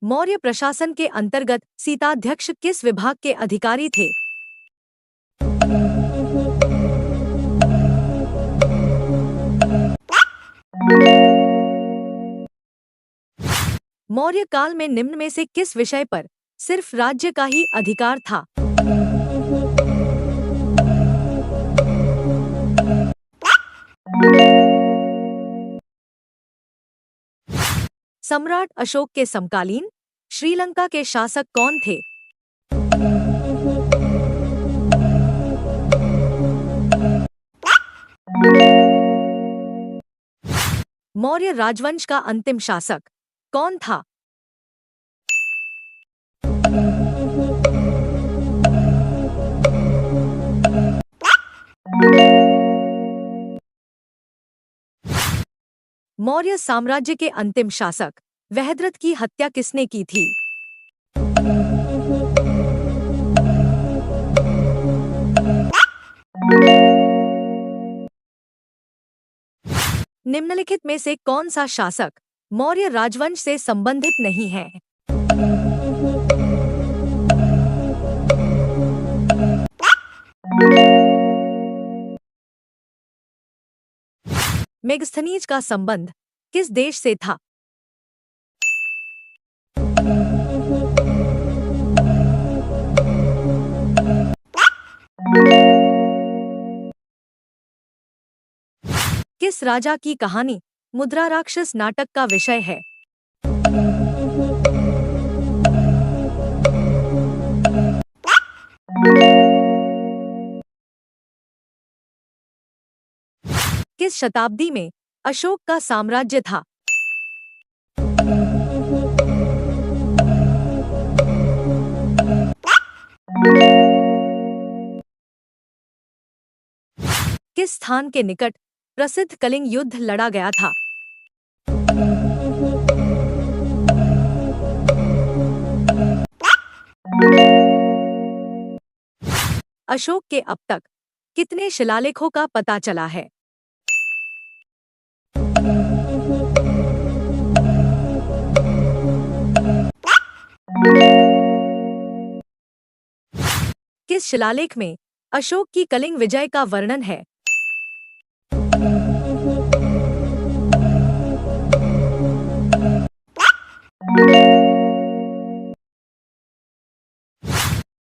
मौर्य प्रशासन के अंतर्गत सीताध्यक्ष किस विभाग के अधिकारी थे? मौर्य काल में निम्न में से किस विषय पर सिर्फ राज्य का ही अधिकार था? सम्राट अशोक के समकालीन श्रीलंका के शासक कौन थे? मौर्य राजवंश का अंतिम शासक कौन था? मौर्य साम्राज्य के अंतिम शासक वहद्रथ की हत्या किसने की थी? निम्नलिखित में से कौन सा शासक मौर्य राजवंश से संबंधित नहीं है? मेगस्थनीज का संबंध किस देश से था? किस राजा की कहानी मुद्रा राक्षस नाटक का विषय है? किस शताब्दी में अशोक का साम्राज्य था? किस स्थान के निकट प्रसिद्ध कलिंग युद्ध लड़ा गया था? अशोक के अब तक कितने शिलालेखों का पता चला है? किस शिलालेख में अशोक की कलिंग विजय का वर्णन है?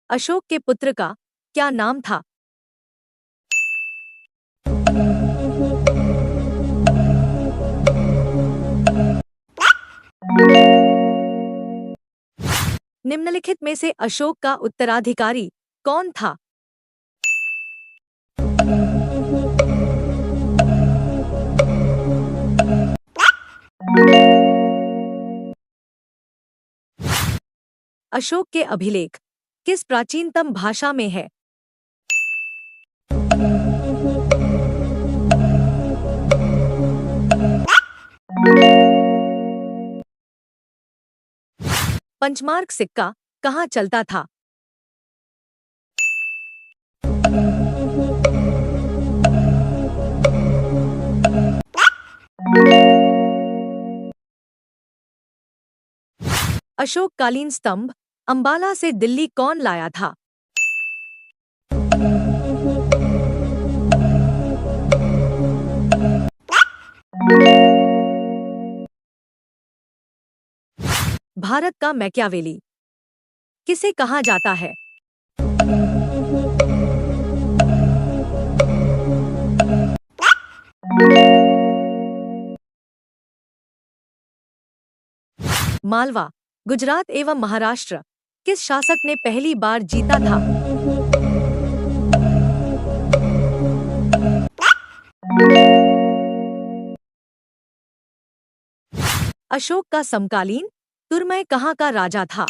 अशोक के पुत्र का क्या नाम था? निम्नलिखित में से अशोक का उत्तराधिकारी कौन था? अशोक के अभिलेख किस प्राचीनतम भाषा में है? पंचमार्क सिक्का कहाँ चलता था? अशोककालीन स्तंभ अंबाला से दिल्ली कौन लाया था? भारत का मैकियावेली किसे कहा जाता है? मालवा, गुजरात एवं महाराष्ट्र किस शासक ने पहली बार जीता था? अशोक का समकालीन तुरमय कहाँ का राजा था?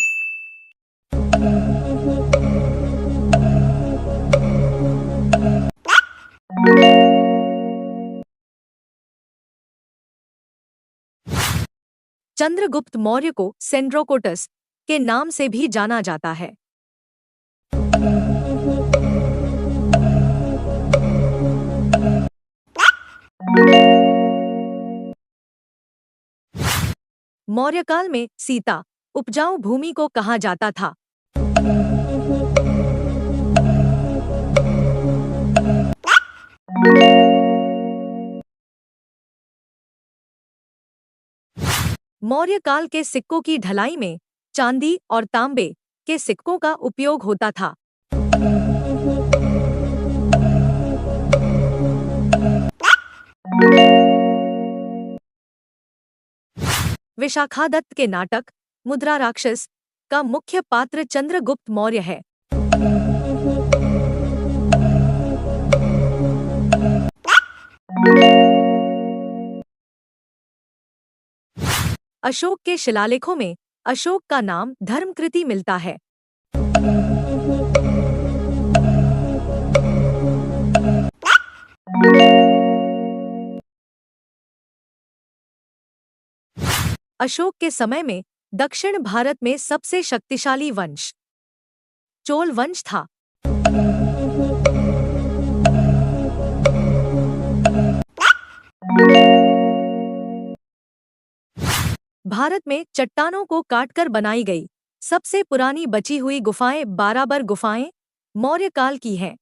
चंद्रगुप्त मौर्य को सेंड्रोकोटस के नाम से भी जाना जाता है। मौर्यकाल में सीता उपजाऊ भूमि को कहा जाता था? मौर्य काल के सिक्कों की ढलाई में चांदी और तांबे के सिक्कों का उपयोग होता था। विशाखादत्त के नाटक मुद्रा राक्षस का मुख्य पात्र चंद्रगुप्त मौर्य है। अशोक के शिलालेखों में अशोक का नाम धर्मकृति मिलता है। अशोक के समय में दक्षिण भारत में सबसे शक्तिशाली वंश चोल वंश था। भारत में चट्टानों को काटकर बनाई गई सबसे पुरानी बची हुई गुफाएं बाराबर गुफाएं मौर्य काल की हैं।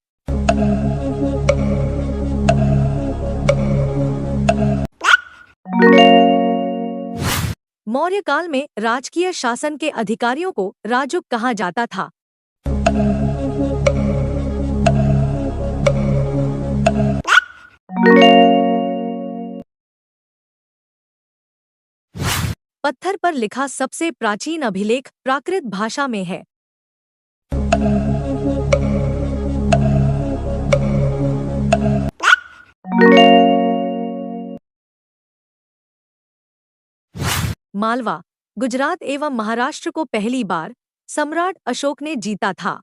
मौर्य काल में राजकीय शासन के अधिकारियों को राजुक कहा जाता था। पत्थर पर लिखा सबसे प्राचीन अभिलेख प्राकृत भाषा में है। मालवा, गुजरात एवं महाराष्ट्र को पहली बार सम्राट अशोक ने जीता था।